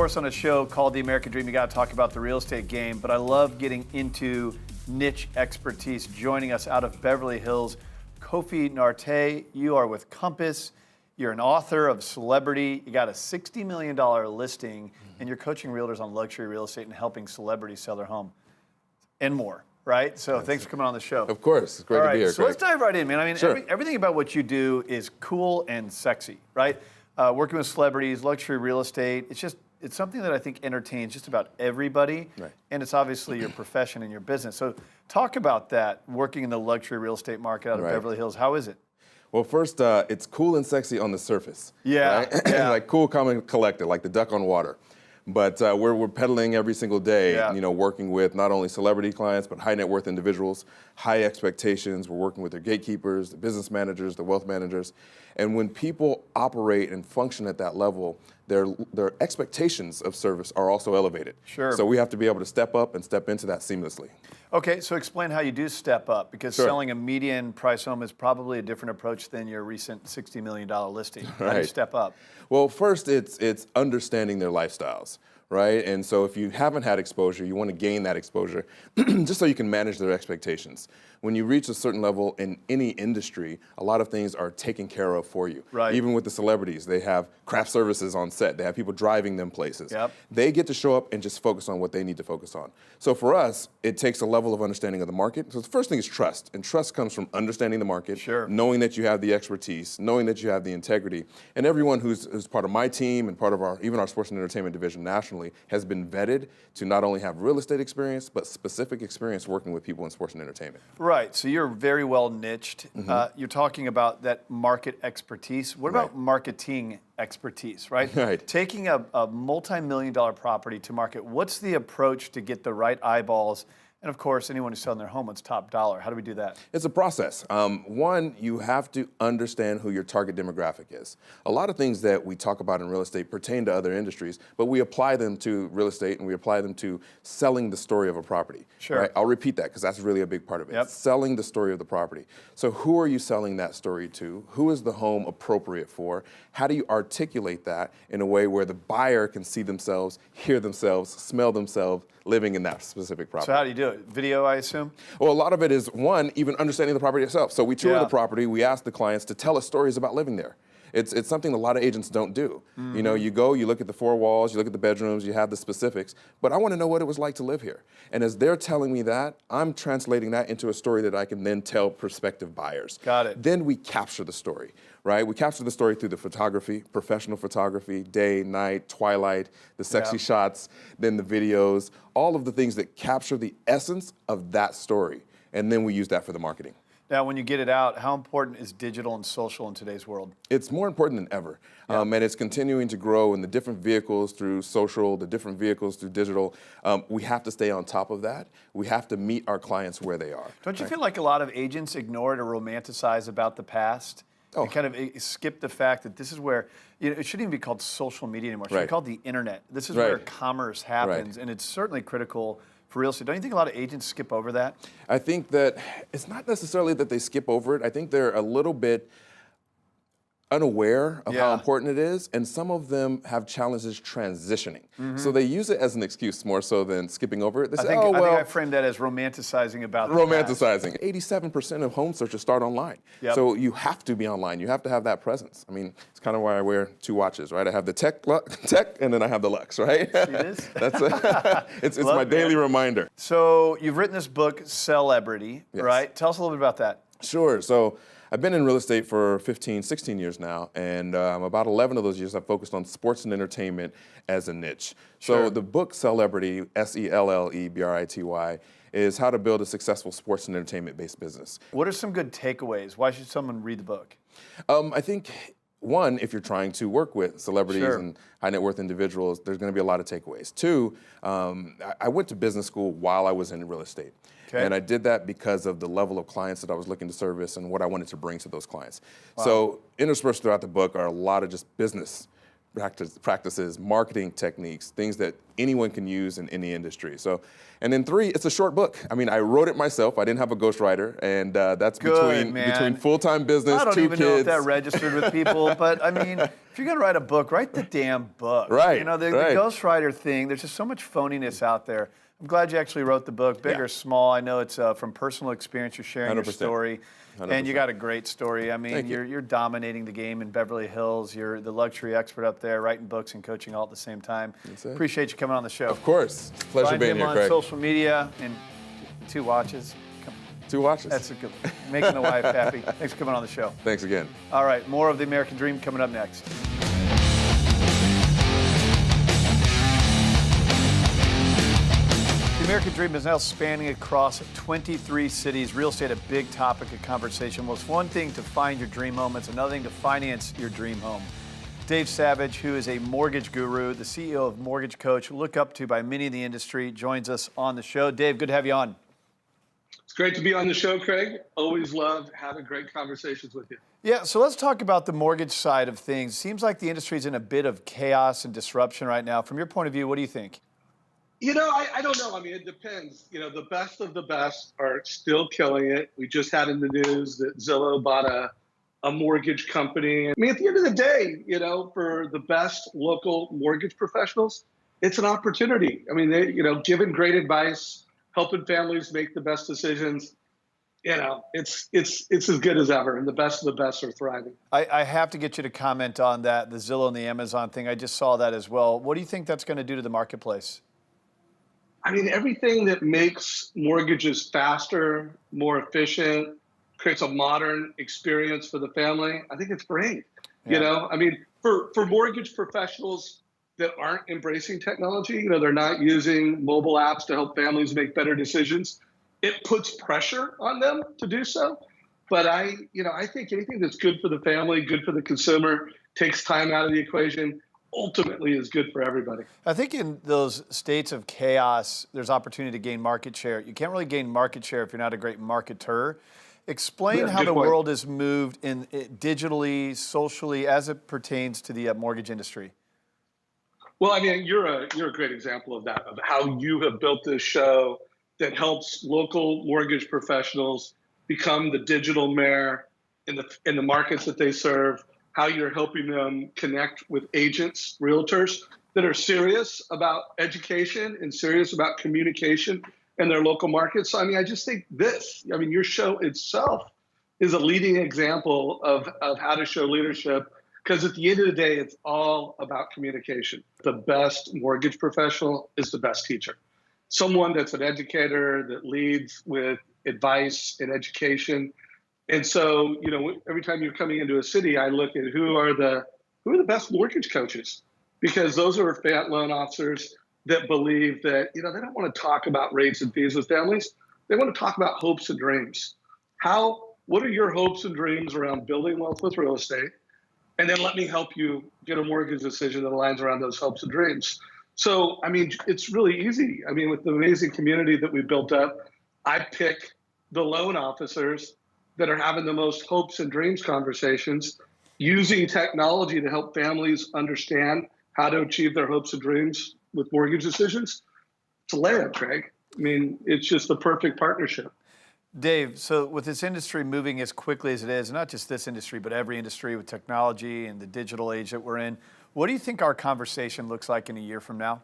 course, on a show called The American Dream, you got to talk about the real estate game, but I love getting into niche expertise. Joining us out of Beverly Hills, Kofi Nartey. You are with Compass. You're an author of Celebrity. You got a $60 million listing, and you're coaching realtors on luxury real estate and helping celebrities sell their home and more, right? So thanks for coming on the show. Of course. It's great to be here, So Craig. let's dive right in, man. I mean, Sure. everything about what you do is cool and sexy, right? Working with celebrities, luxury real estate, it's something that I think entertains just about everybody. Right. And it's obviously your profession and your business. So talk about that, working in the luxury real estate market out of Right. Beverly Hills. How is it? Well, first, it's cool and sexy on the surface. Yeah, Right? yeah. Like cool, calm, and collected, like the duck on water. But we're pedaling every single day, working with not only celebrity clients, but high net worth individuals, high expectations. We're working with their gatekeepers, the business managers, the wealth managers. And when people operate and function at that level, their expectations of service are also elevated. Sure. So we have to be able to step up and step into that seamlessly. Okay, so explain how you do step up, because Sure. selling a median price home is probably a different approach than your recent $60 million listing. How do you Right. step up? Well, first, it's understanding their lifestyles, right? And so if you haven't had exposure, you want to gain that exposure just so you can manage their expectations. When you reach a certain level in any industry, a lot of things are taken care of for you. Right. Even with the celebrities, they have craft services on set. They have people driving them places. Yep. They get to show up and just focus on what they need to focus on. So for us, it takes a level of understanding of the market. So the first thing is trust. And trust comes from understanding the market, Sure. knowing that you have the expertise, knowing that you have the integrity. And everyone who's part of my team and part of even our sports and entertainment division nationally has been vetted to not only have real estate experience, but specific experience working with people in sports and entertainment. Right, so you're very well niched. You're talking about that market expertise. What about Right. marketing expertise, right? Right. Taking a multi-million-dollar property to market, what's the approach to get the right eyeballs? And of course, anyone who's selling their home wants top dollar. How do we do that? It's a process. One, you have to understand who your target demographic is. A lot of things that we talk about in real estate pertain to other industries, but we apply them to real estate and we apply them to selling the story of a property. Sure. Right? I'll repeat that because that's really a big part of it. Yep. Selling the story of the property. So who are you selling that story to? Who is the home appropriate for? How do you articulate that in a way where the buyer can see themselves, hear themselves, smell themselves living in that specific property? So how do you do it? Video, I assume? Well, a lot of it is, one, even understanding the property itself. So we tour Yeah. the property, we ask the clients to tell us stories about living there. It's something a lot of agents don't do. You know, you go, you look at the four walls, you look at the bedrooms, you have the specifics, but I want to know what it was like to live here. And as they're telling me that, I'm translating that into a story that I can then tell prospective buyers. Got it. Then we capture the story, right? We capture the story through the photography, professional photography, day, night, twilight, the sexy Yeah. shots, then the videos, all of the things that capture the essence of that story. And then we use that for the marketing. Now, when you get it out, how important is digital and social in today's world? It's more important than ever. And it's continuing to grow in the different vehicles through social, the different vehicles through digital. We have to stay on top of that. We have to meet our clients where they are. Don't you feel like a lot of agents ignore it or romanticize about the past? Oh. And kind of skip the fact that this is where, it shouldn't even be called social media anymore. It should be Right. called the internet. This is Right. where commerce happens, and it's certainly critical for real estate. Don't you think a lot of agents skip over that? I think that it's not necessarily that they skip over it. I think they're a little bit unaware of how Yeah. important it is, and some of them have challenges transitioning. So they use it as an excuse more so than skipping over it. They say, I think well, I framed that as romanticizing about the past. romanticizing. 87% of home searches start online. Yep. So you have to be online. You have to have that presence. I mean, it's kind of why I wear two watches, right? I have the tech, and then I have the Lux, right? See this? That's it's Love my it, daily man. reminder. So you've written this book, Celebrity, Yes. right? Tell us a little bit about that. Sure. So I've been in real estate for 15, 16 years now, and about 11 of those years I've focused on sports and entertainment as a niche. Sure. So the book Celebrity, Celebrity, is how to build a successful sports and entertainment-based business. What are some good takeaways? Why should someone read the book? I think, one, if you're trying to work with celebrities Sure. and high net worth individuals, there's going to be a lot of takeaways. Two, I went to business school while I was in real estate. Okay. And I did that because of the level of clients that I was looking to service and what I wanted to bring to those clients. So interspersed throughout the book are a lot of just business practices, marketing techniques, things that anyone can use in any industry. So, and then 3, it's a short book. I mean, I wrote it myself. I didn't have a ghostwriter, and that's between full-time business, 2 kids. I don't even know if that registered with people, but I mean, if you're gonna write a book, write the damn book. Right. You know, the ghostwriter thing. There's just so much phoniness out there. I'm glad you actually wrote the book, big or small. I know it's from personal experience. You're sharing 100%. your story, 100%. and you got a great story. I mean, you're dominating the game in Beverly Hills. You're the luxury expert up there, writing books and coaching all at the same time. Appreciate you coming on the show. Of course, it's a pleasure being here, Craig. Find him on social media and 2 watches. 2 watches. That's a good. Making the wife happy. Thanks for coming on the show. Thanks again. All right, more of the American Dream coming up next. The American Dream is now spanning across 23 cities. Real estate, a big topic of conversation. Well, it's one thing to find your dream home. It's another thing to finance your dream home. Dave Savage, who is a mortgage guru, the CEO of Mortgage Coach, looked up to by many in the industry, joins us on the show. Dave, good to have you on. It's great to be on the show, Craig. Always love having great conversations with you. Yeah, so let's talk about the mortgage side of things. Seems like the industry is in a bit of chaos and disruption right now. From your point of view, what do you think? You know, I don't know. I mean, it depends. You know, the best of the best are still killing it. We just had in the news that Zillow bought a mortgage company. I mean, at the end of the day, you know, for the best local mortgage professionals, it's an opportunity. I mean, they, you know, giving great advice, helping families make the best decisions. You know, it's as good as ever, and the best of the best are thriving. I have to get you to comment on that, the Zillow and the Amazon thing. I just saw that as well. What do you think that's going to do to the marketplace? I mean, everything that makes mortgages faster, more efficient, creates a modern experience for the family, I think it's great. Yeah. You know, I mean, for mortgage professionals that aren't embracing technology, you know, they're not using mobile apps to help families make better decisions, it puts pressure on them to do so. But I think anything that's good for the family, good for the consumer, takes time out of the equation, ultimately is good for everybody. I think in those states of chaos, there's opportunity to gain market share. You can't really gain market share if you're not a great marketer. Explain how the world has moved in digitally, socially, as it pertains to the mortgage industry. Well, I mean, you're a great example of that, of how you have built this show that helps local mortgage professionals become the digital mayor in the markets that they serve, how you're helping them connect with agents, realtors that are serious about education and serious about communication in their local markets. So, I mean, I just think your show itself is a leading example of how to show leadership, because at the end of the day, it's all about communication. The best mortgage professional is the best teacher. Someone that's an educator that leads with advice and education. And so, you know, every time you're coming into a city, I look at who are the best mortgage coaches, because those are loan officers that believe that, you know, they don't want to talk about rates and fees with families. They want to talk about hopes and dreams. What are your hopes and dreams around building wealth with real estate? And then let me help you get a mortgage decision that aligns around those hopes and dreams. So, I mean, it's really easy. I mean, with the amazing community that we built up, I pick the loan officers that are having the most hopes and dreams conversations, using technology to help families understand how to achieve their hopes and dreams with mortgage decisions. It's a layup, Craig. I mean, it's just the perfect partnership. Dave, so with this industry moving as quickly as it is, not just this industry, but every industry with technology and the digital age that we're in, what do you think our conversation looks like in a year from now?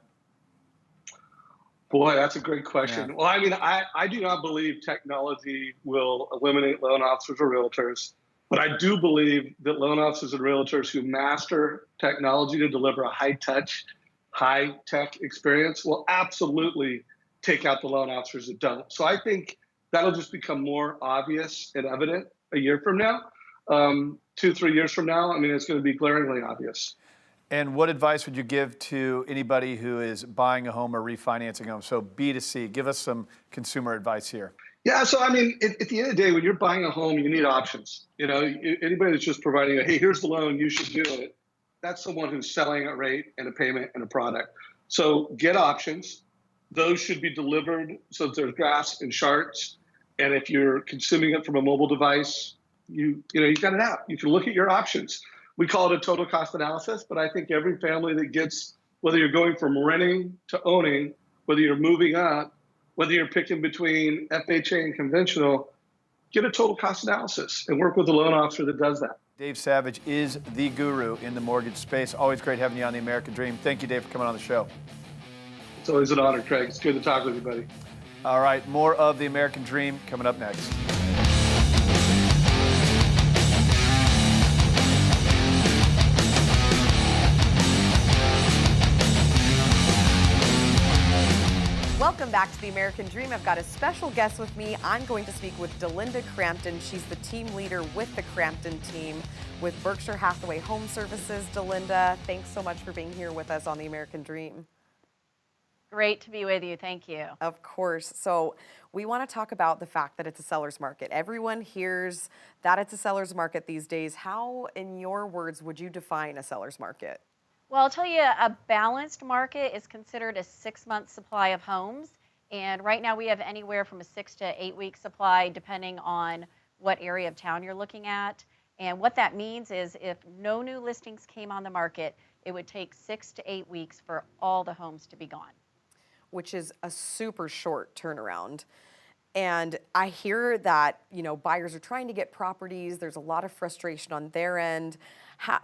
Boy, that's a great question. Yeah. Well, I mean, I do not believe technology will eliminate loan officers or realtors, but I do believe that loan officers and realtors who master technology to deliver a high-touch, high-tech experience will absolutely take out the loan officers that don't. So I think that'll just become more obvious and evident a year from now. 2-3 years from now, I mean, it's going to be glaringly obvious. And what advice would you give to anybody who is buying a home or refinancing a home? So B2C, give us some consumer advice here. Yeah, so I mean, at the end of the day, when you're buying a home, you need options. You know, anybody that's just providing hey, here's the loan, you should do it, that's someone who's selling a rate and a payment and a product. So get options. Those should be delivered so that there's graphs and charts. And if you're consuming it from a mobile device, you got it out. You can look at your options. We call it a total cost analysis, but I think every family that gets, whether you're going from renting to owning, whether you're moving up, whether you're picking between FHA and conventional, get a total cost analysis and work with a loan officer that does that. Dave Savage is the guru in the mortgage space. Always great having you on the American Dream. Thank you, Dave, for coming on the show. It's always an honor, Craig. It's good to talk with you, buddy. All right, more of the American Dream coming up next. Welcome back to the American Dream. I've got a special guest with me. I'm going to speak with Delinda Crampton. She's the team leader with the Crampton team with Berkshire Hathaway Home Services. Delinda, thanks so much for being here with us on the American Dream. Great to be with you. Thank you. Of course. So we want to talk about the fact that it's a seller's market. Everyone hears that it's a seller's market these days. How, in your words, would you define a seller's market? Well, I'll tell you, a balanced market is considered a 6-month supply of homes. And right now we have anywhere from a 6 to 8 week supply, depending on what area of town you're looking at. And what that means is if no new listings came on the market, it would take 6 to 8 weeks for all the homes to be gone. Which is a super short turnaround. And I hear that, buyers are trying to get properties. There's a lot of frustration on their end.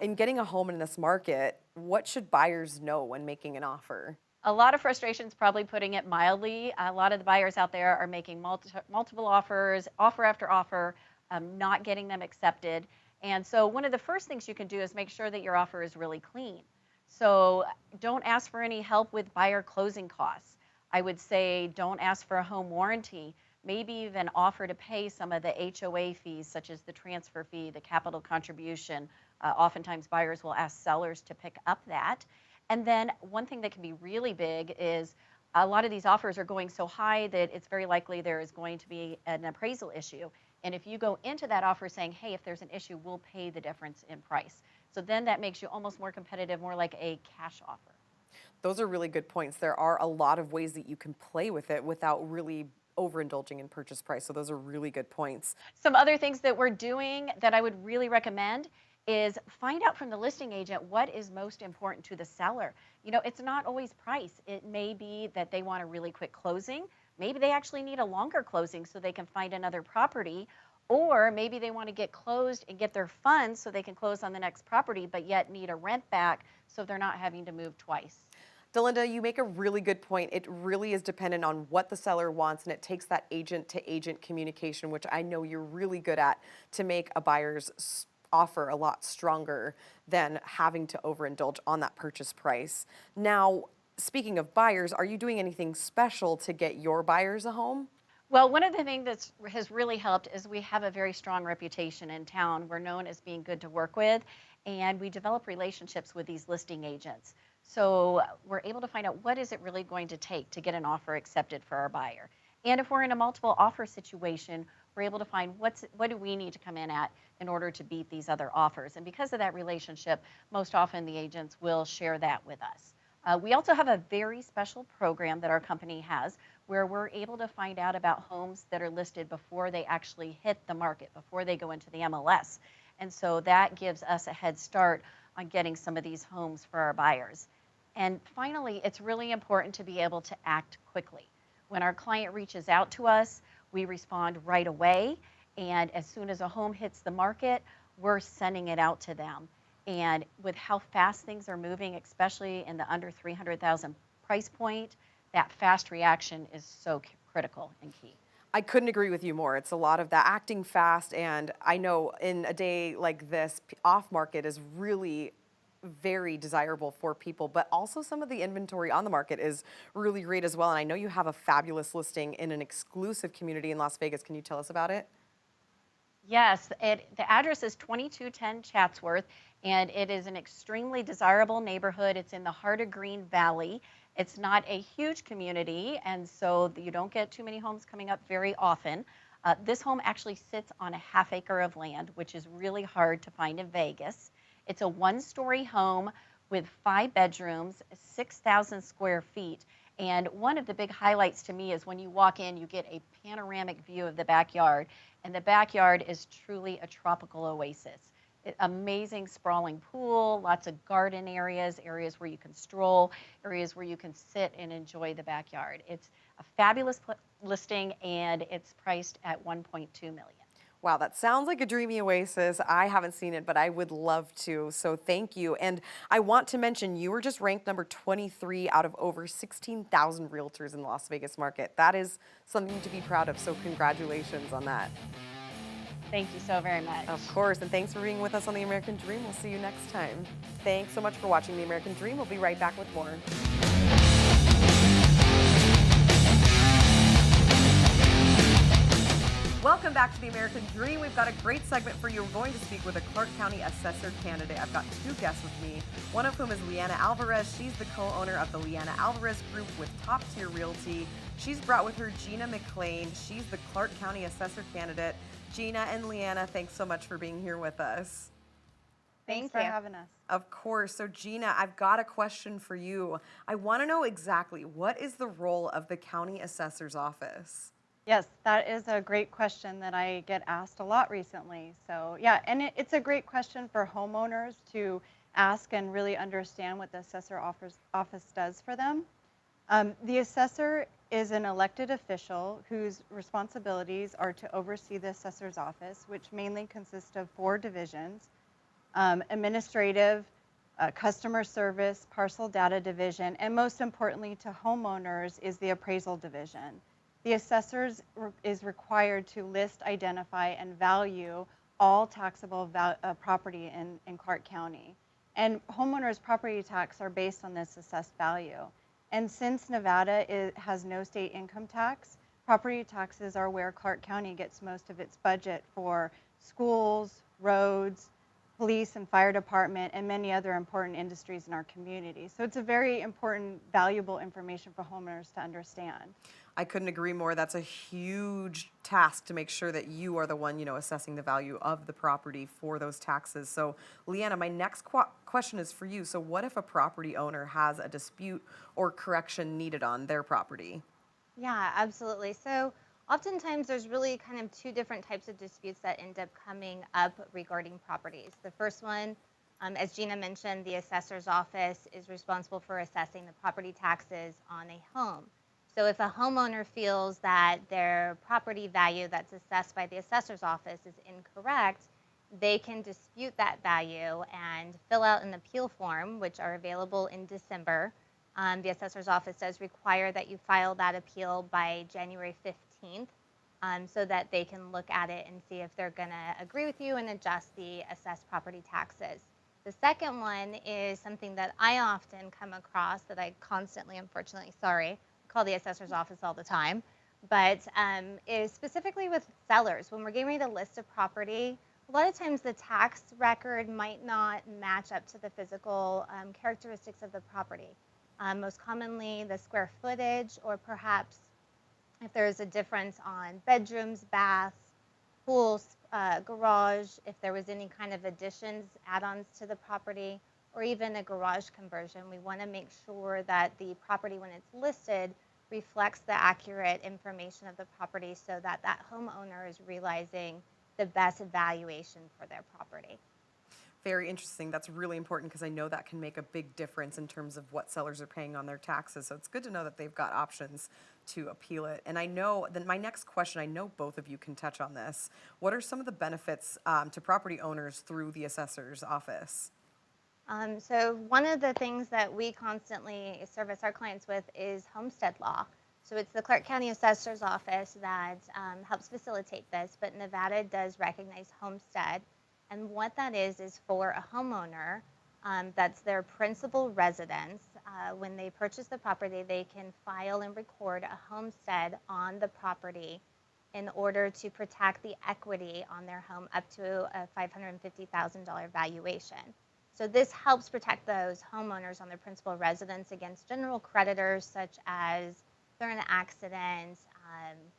In getting a home in this market, what should buyers know when making an offer? A lot of frustrations, probably putting it mildly. A lot of the buyers out there are making multiple offers, offer after offer, not getting them accepted. And so one of the first things you can do is make sure that your offer is really clean. So don't ask for any help with buyer closing costs. I would say don't ask for a home warranty. Maybe even offer to pay some of the HOA fees, such as the transfer fee, the capital contribution. Oftentimes buyers will ask sellers to pick up that. And then one thing that can be really big is a lot of these offers are going so high that it's very likely there is going to be an appraisal issue. And if you go into that offer saying, hey, if there's an issue, we'll pay the difference in price. So then that makes you almost more competitive, more like a cash offer. Those are really good points. There are a lot of ways that you can play with it without really overindulging in purchase price. So those are really good points. Some other things that we're doing that I would really recommend is find out from the listing agent what is most important to the seller. It's not always price. It may be that they want a really quick closing. Maybe they actually need a longer closing so they can find another property. Or maybe they want to get closed and get their funds so they can close on the next property, but yet need a rent back so they're not having to move twice. Delinda, you make a really good point. It really is dependent on what the seller wants, and it takes that agent-to-agent communication, which I know you're really good at, to make a buyer's offer a lot stronger than having to overindulge on that purchase price. Now, speaking of buyers, are you doing anything special to get your buyers a home? Well, one of the things that has really helped is we have a very strong reputation in town. We're known as being good to work with, and we develop relationships with these listing agents. So we're able to find out what is it really going to take to get an offer accepted for our buyer. And if we're in a multiple offer situation, we're able to find what do we need to come in at in order to beat these other offers. And because of that relationship, most often the agents will share that with us. We also have a very special program that our company has where we're able to find out about homes that are listed before they actually hit the market, before they go into the MLS. And so that gives us a head start on getting some of these homes for our buyers. And finally, it's really important to be able to act quickly. When our client reaches out to us, we respond right away. And as soon as a home hits the market, we're sending it out to them. And with how fast things are moving, especially in the under 300,000 price point, that fast reaction is so critical and key. I couldn't agree with you more. It's a lot of that acting fast, and I know in a day like this, off market is really very desirable for people, but also some of the inventory on the market is really great as well. And I know you have a fabulous listing in an exclusive community in Las Vegas. Can you tell us about it? Yes, the address is 2210 Chatsworth, and it is an extremely desirable neighborhood. It's in the heart of Green Valley. It's not a huge community, and so you don't get too many homes coming up very often. This home actually sits on a half acre of land, which is really hard to find in Vegas. It's a one-story home with 5 bedrooms, 6,000 square feet. And one of the big highlights to me is when you walk in, you get a panoramic view of the backyard. And the backyard is truly a tropical oasis. Amazing sprawling pool, lots of garden areas, areas where you can stroll, areas where you can sit and enjoy the backyard. It's a fabulous listing, and it's priced at 1.2 million. Wow, that sounds like a dreamy oasis. I haven't seen it, but I would love to. So thank you. And I want to mention you were just ranked number 23 out of over 16,000 realtors in the Las Vegas market. That is something to be proud of. So congratulations on that. Thank you so very much. Of course, and thanks for being with us on The American Dream. We'll see you next time. Thanks so much for watching The American Dream. We'll be right back with more. Welcome back to The American Dream. We've got a great segment for you. We're going to speak with a Clark County assessor candidate. I've got two guests with me, one of whom is Lianna Alvarez. She's the co-owner of the Lianna Alvarez Group with Top Tier Realty. She's brought with her Gina McClain. She's the Clark County assessor candidate. Gina and Lianna, thanks so much for being here with us. Thanks for having us. Of course. So Gina, I've got a question for you. I want to know exactly what is the role of the county assessor's office? Yes, that is a great question that I get asked a lot recently. So yeah, and it's a great question for homeowners to ask and really understand what the assessor office does for them. The assessor is an elected official whose responsibilities are to oversee the assessor's office, which mainly consists of 4 divisions: administrative, customer service, parcel data division, and most importantly to homeowners is the appraisal division. The assessor is required to list, identify, and value all taxable property in Clark County. And homeowners' property tax are based on this assessed value. And since Nevada has no state income tax, property taxes are where Clark County gets most of its budget for schools, roads, police and fire department, and many other important industries in our community. So it's a very important, valuable information for homeowners to understand. I couldn't agree more. That's a huge task to make sure that you are the one, assessing the value of the property for those taxes. So, Lianna, my next question is for you. So, what if a property owner has a dispute or correction needed on their property? Yeah, absolutely. So, oftentimes there's really kind of 2 different types of disputes that end up coming up regarding properties. The first one, as Gina mentioned, the assessor's office is responsible for assessing the property taxes on a home. So if a homeowner feels that their property value that's assessed by the assessor's office is incorrect, they can dispute that value and fill out an appeal form, which are available in December. The assessor's office does require that you file that appeal by January 15th so that they can look at it and see if they're going to agree with you and adjust the assessed property taxes. The second one is something that I often come across that I constantly, unfortunately, call the assessor's office all the time, but is specifically with sellers. When we're getting ready to list a property, a lot of times the tax record might not match up to the physical characteristics of the property. Most commonly the square footage, or perhaps if there's a difference on bedrooms, baths, pools, garage, if there was any kind of additions, add-ons to the property, or even a garage conversion. We want to make sure that the property, when it's listed, reflects the accurate information of the property so that that homeowner is realizing the best valuation for their property. Very interesting. That's really important because I know that can make a big difference in terms of what sellers are paying on their taxes. So it's good to know that they've got options to appeal it. And I know that my next question, I know both of you can touch on this. What are some of the benefits to property owners through the assessor's office? So one of the things that we constantly service our clients with is homestead law. So it's the Clark County Assessor's Office that helps facilitate this, but Nevada does recognize homestead. And what that is for a homeowner, that's their principal residence. When they purchase the property, they can file and record a homestead on the property in order to protect the equity on their home up to a $550,000 valuation. So this helps protect those homeowners on their principal residence against general creditors, such as if they're in an accident,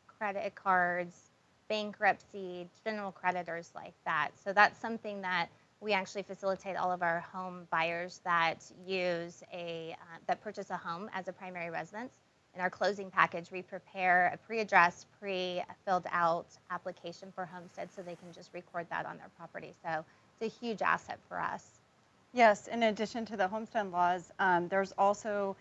credit cards, bankruptcy, general creditors like that. So that's something that we actually facilitate all of our home buyers that that purchase a home as a primary residence. In our closing package, we prepare a pre-addressed, pre-filled out application for homestead so they can just record that on their property. So it's a huge asset for us. Yes, in addition to the homestead laws, there's also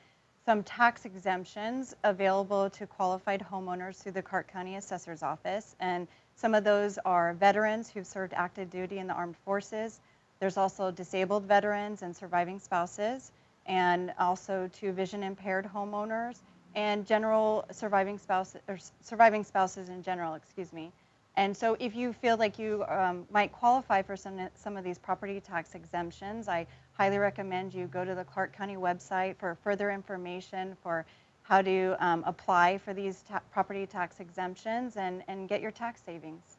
some tax exemptions available to qualified homeowners through the Clark County Assessor's Office. And some of those are veterans who've served active duty in the armed forces. There's also disabled veterans and surviving spouses, and also to vision impaired homeowners and general surviving spouses, or surviving spouses in general, excuse me. And so if you feel like you might qualify for some of these property tax exemptions, I highly recommend you go to the Clark County website for further information for how to apply for these property tax exemptions and get your tax savings.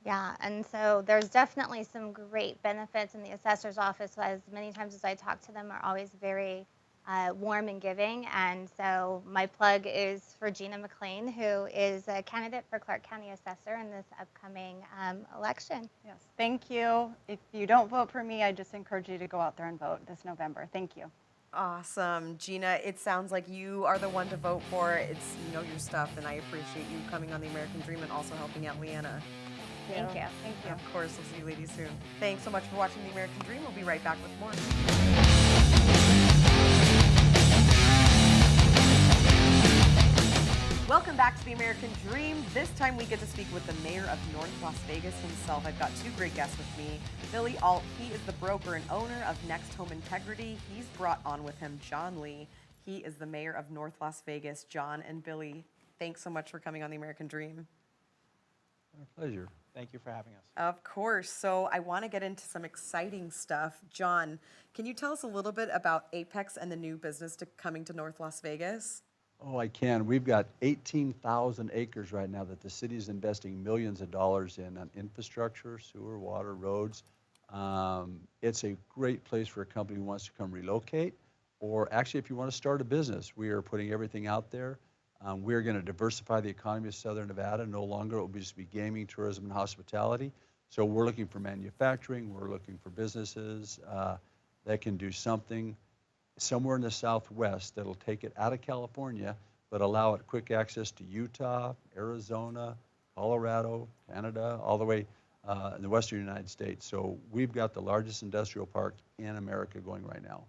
Yeah, and so there's definitely some great benefits in the assessor's office. As many times as I talk to them, are always very warm and giving. And so my plug is for Gina McClain, who is a candidate for Clark County Assessor in this upcoming election. Yes, thank you. If you don't vote for me, I just encourage you to go out there and vote this November. Thank you. Awesome. Gina, it sounds like you are the one to vote for. It's, you know your stuff, and I appreciate you coming on the American Dream and also helping out Lianna. Thank you. Thank you. Of course, we'll see you ladies soon. Thanks so much for watching the American Dream. We'll be right back with more. Welcome back to the American Dream. This time we get to speak with the mayor of North Las Vegas himself. I've got two great guests with me. Billy Alt, he is the broker and owner of Next Home Integrity. He's brought on with him John Lee. He is the mayor of North Las Vegas. John and Billy, thanks so much for coming on the American Dream. My pleasure. Thank you for having us. Of course. So I want to get into some exciting stuff. John, can you tell us a little bit about Apex and the new business coming to North Las Vegas? Oh, I can. We've got 18,000 acres right now that the city is investing millions of dollars in on infrastructure, sewer, water, roads. It's a great place for a company who wants to come relocate, or actually if you want to start a business. We are putting everything out there. We're going to diversify the economy of Southern Nevada. No longer it will just be gaming, tourism, and hospitality. So we're looking for manufacturing. We're looking for businesses that can do something somewhere in the Southwest that'll take it out of California, but allow it quick access to Utah, Arizona, Colorado, Canada, all the way in the Western United States. So we've got the largest industrial park in America going right now.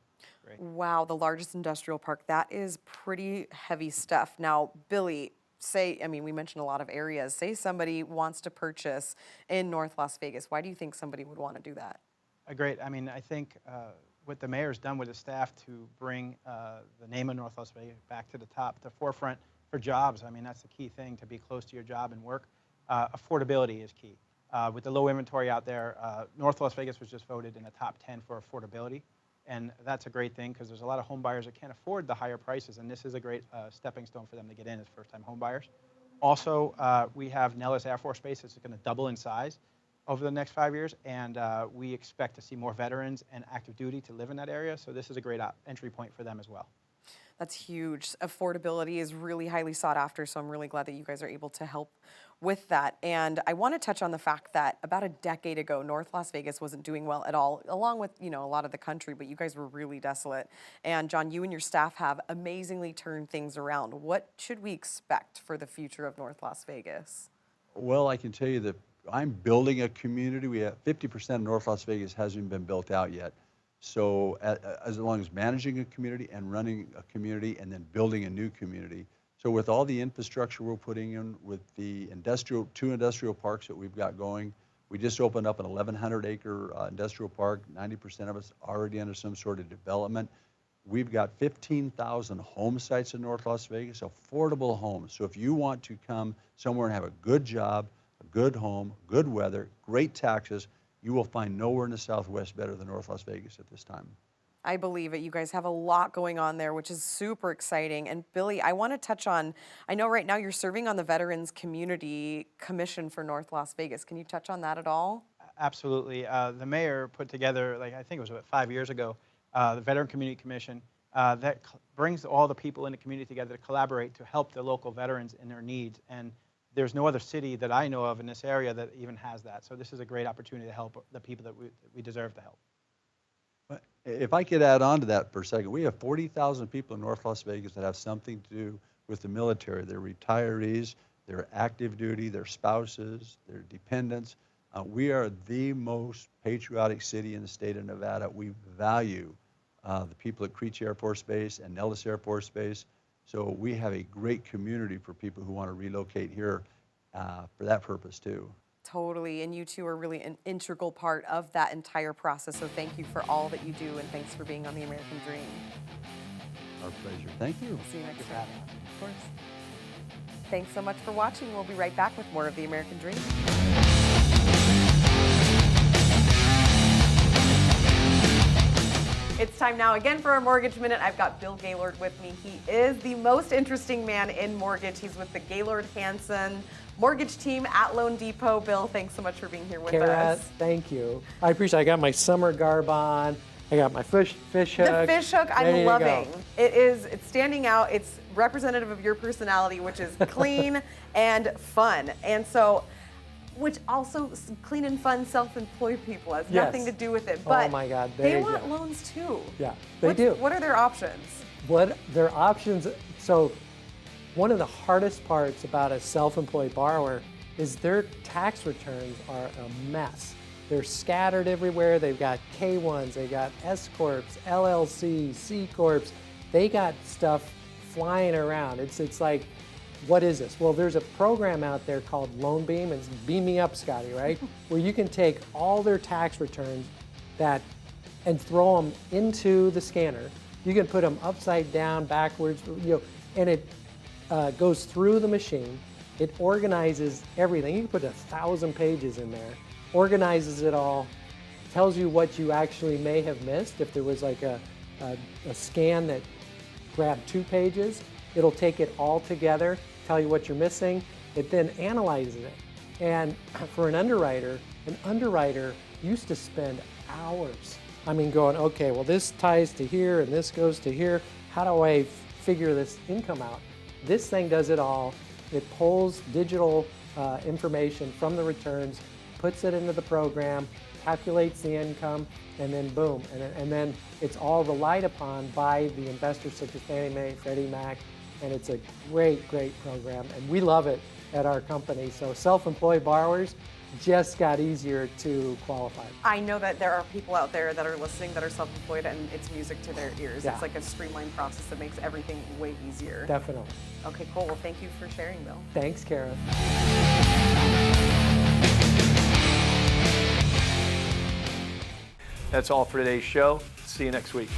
Great. Wow, the largest industrial park. That is pretty heavy stuff. Now, Billy, we mentioned a lot of areas. Say somebody wants to purchase in North Las Vegas. Why do you think somebody would want to do that? Great. I think what the mayor's done with his staff to bring the name of North Las Vegas back to the top, the forefront for jobs. That's the key thing, to be close to your job and work. Affordability is key. With the low inventory out there, North Las Vegas was just voted in the top 10 for affordability. And that's a great thing because there's a lot of home buyers that can't afford the higher prices, and this is a great stepping stone for them to get in as first-time home buyers. Also, we have Nellis Air Force Base that's going to double in size over the next 5 years, and we expect to see more veterans and active duty to live in that area, so this is a great entry point for them as well. That's huge. Affordability is really highly sought after, so I'm really glad that you guys are able to help with that. And I want to touch on the fact that about a decade ago, North Las Vegas wasn't doing well at all, along with, a lot of the country, but you guys were really desolate. And John, you and your staff have amazingly turned things around. What should we expect for the future of North Las Vegas? Well, I can tell you that I'm building a community. We have 50% of North Las Vegas hasn't been built out yet. So as long as managing a community and running a community and then building a new community. So with all the infrastructure we're putting in, with the two industrial parks that we've got going, we just opened up an 1,100-acre industrial park. 90% of it's already under some sort of development. We've got 15,000 home sites in North Las Vegas, affordable homes. So if you want to come somewhere and have a good job, a good home, good weather, great taxes, you will find nowhere in the Southwest better than North Las Vegas at this time. I believe it. You guys have a lot going on there, which is super exciting. And Billy, I want to touch on, I know right now you're serving on the Veterans Community Commission for North Las Vegas. Can you touch on that at all? Absolutely. The mayor put together, I think it was about 5 years ago, the Veteran Community Commission that brings all the people in the community together to collaborate to help the local veterans in their needs. And there's no other city that I know of in this area that even has that. So this is a great opportunity to help the people that we deserve to help. If I could add on to that for a second, we have 40,000 people in North Las Vegas that have something to do with the military. They're retirees, they're active duty, their spouses, their dependents. We are the most patriotic city in the state of Nevada. We value the people at Creech Air Force Base and Nellis Air Force Base. So we have a great community for people who want to relocate here for that purpose too. Totally, and you two are really an integral part of that entire process. So thank you for all that you do, and thanks for being on the American Dream. Our pleasure. Thank you. See you next time. Of course. Thanks so much for watching. We'll be right back with more of the American Dream. It's time now again for our Mortgage Minute. I've got Bill Gaylord with me. He is the most interesting man in mortgage. He's with the Gaylord Hanson mortgage team at Loan Depot. Bill, thanks so much for being here with us. Thank you. I appreciate it. I got my summer garb on. I got my fish hook. The fish hook I'm ready to loving. go. It's standing out. It's representative of your personality, which is clean and fun. And so, which also clean and fun self-employed people has nothing to do with it. But oh my God, they want loans too. Yeah, they do. What are their options? What their options? So, one of the hardest parts about a self-employed borrower is their tax returns are a mess. They're scattered everywhere. They've got K1s, they got S corps, LLCs, C corps. They got stuff flying around. It's like, what is this? Well, there's a program out there called Loan Beam. It's Beam Me Up, Scotty, right? Where you can take all their tax returns and throw them into the scanner. You can put them upside down, backwards, and it goes through the machine. It organizes everything. You can put 1,000 pages in there, organizes it all, tells you what you actually may have missed. If there was like a scan that grabbed 2 pages, it'll take it all together, tell you what you're missing. It then analyzes it. And for an underwriter used to spend hours. I mean, going, okay, well, this ties to here and this goes to here. How do I figure this income out? This thing does it all. It pulls digital information from the returns, puts it into the program, calculates the income, and then boom. And then it's all relied upon by the investors such as Fannie Mae, Freddie Mac, and it's a great, great program. And we love it at our company. So self-employed borrowers just got easier to qualify. I know that there are people out there that are listening that are self-employed and it's music to their ears. Yeah. It's like a streamlined process that makes everything way easier. Definitely. Okay, cool. Well, thank you for sharing, Bill. Thanks, Kara. That's all for today's show. See you next week.